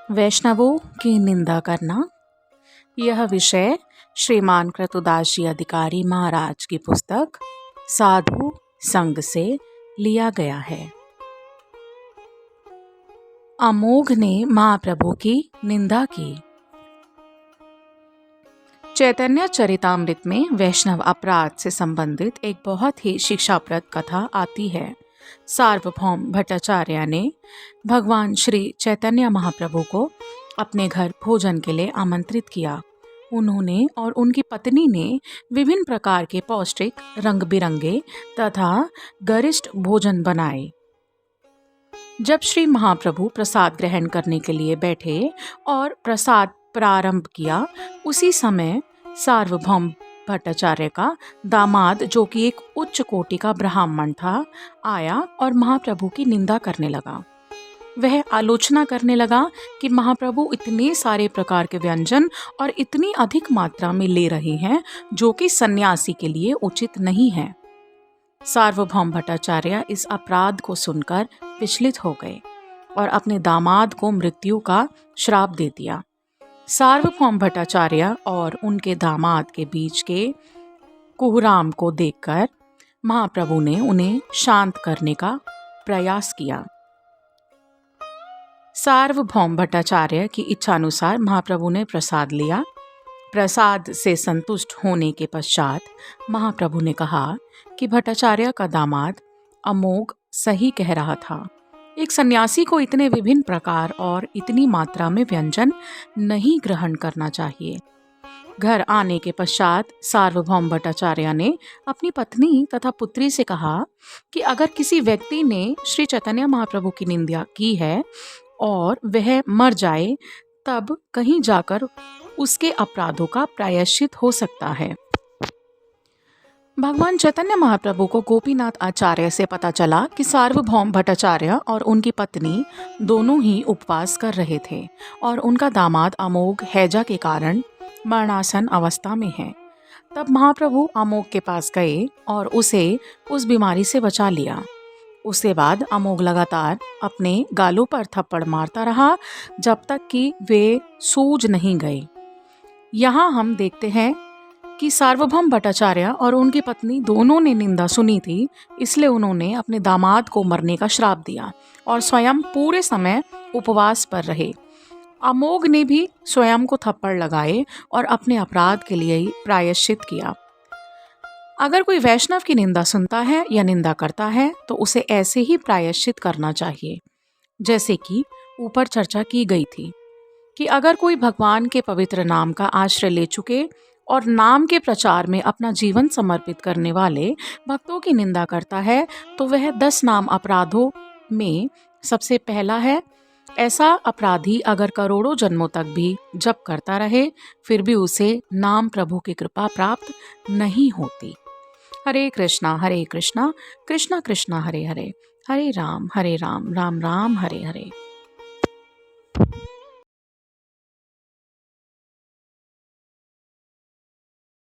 वैष्णवों की निंदा करना। यह विषय श्रीमान क्रतुदास जी अधिकारी महाराज की पुस्तक साधु संग से लिया गया है। अमोघ ने महाप्रभु की निंदा की। चैतन्य चरितामृत में वैष्णव अपराध से संबंधित एक बहुत ही शिक्षाप्रद कथा आती है। सार्वभौम भट्टाचार्य ने भगवान श्री चैतन्य महाप्रभु को अपने घर भोजन के लिए आमंत्रित किया। उन्होंने और उनकी पत्नी ने विभिन्न प्रकार के पौष्टिक, रंग बिरंगे तथा गरिष्ठ भोजन बनाए। जब श्री महाप्रभु प्रसाद ग्रहण करने के लिए बैठे और प्रसाद प्रारंभ किया, उसी समय सार्वभौम भट्टाचार्य का दामाद, जो कि एक उच्च कोटि का ब्राह्मण था, आया और महाप्रभु की निंदा करने लगा। वह आलोचना करने लगा कि महाप्रभु इतने सारे प्रकार के व्यंजन और इतनी अधिक मात्रा में ले रहे हैं, जो कि सन्यासी के लिए उचित नहीं है। सार्वभौम भट्टाचार्य इस अपराध को सुनकर विचलित हो गए और अपने दामाद को मृत्यु का श्राप दे दिया। सार्वभौम भट्टाचार्य और उनके दामाद के बीच के कुहराम को देखकर महाप्रभु ने उन्हें शांत करने का प्रयास किया। सार्वभौम भट्टाचार्य की इच्छानुसार महाप्रभु ने प्रसाद लिया। प्रसाद से संतुष्ट होने के पश्चात महाप्रभु ने कहा कि भट्टाचार्य का दामाद अमोघ सही कह रहा था। एक सन्यासी को इतने विभिन्न प्रकार और इतनी मात्रा में व्यंजन नहीं ग्रहण करना चाहिए। घर आने के पश्चात सार्वभौम भट्टाचार्य ने अपनी पत्नी तथा पुत्री से कहा कि अगर किसी व्यक्ति ने श्री चैतन्य महाप्रभु की निंदा की है और वह मर जाए, तब कहीं जाकर उसके अपराधों का प्रायश्चित हो सकता है। भगवान चैतन्य महाप्रभु को गोपीनाथ आचार्य से पता चला कि सार्वभौम भट्टाचार्य और उनकी पत्नी दोनों ही उपवास कर रहे थे और उनका दामाद अमोघ हैजा के कारण मरणासन अवस्था में है। तब महाप्रभु अमोघ के पास गए और उसे उस बीमारी से बचा लिया। उसके बाद अमोघ लगातार अपने गालों पर थप्पड़ मारता रहा जब तक कि वे सूज नहीं गए। यहाँ हम देखते हैं कि सार्वभौम भट्टाचार्य और उनकी पत्नी दोनों ने निंदा सुनी थी, इसलिए उन्होंने अपने दामाद को मरने का श्राप दिया और स्वयं पूरे समय उपवास पर रहे। अमोघ ने भी स्वयं को थप्पड़ लगाए और अपने अपराध के लिए ही प्रायश्चित किया। अगर कोई वैष्णव की निंदा सुनता है या निंदा करता है तो उसे ऐसे ही प्रायश्चित करना चाहिए, जैसे कि ऊपर चर्चा की गई थी कि अगर कोई भगवान के पवित्र नाम का आश्रय ले चुके और नाम के प्रचार में अपना जीवन समर्पित करने वाले भक्तों की निंदा करता है तो वह 10 नाम अपराधों में सबसे पहला है। ऐसा अपराधी अगर करोड़ों जन्मों तक भी जप करता रहे, फिर भी उसे नाम प्रभु की कृपा प्राप्त नहीं होती। हरे कृष्णा कृष्णा कृष्णा हरे हरे, हरे राम राम राम हरे हरे।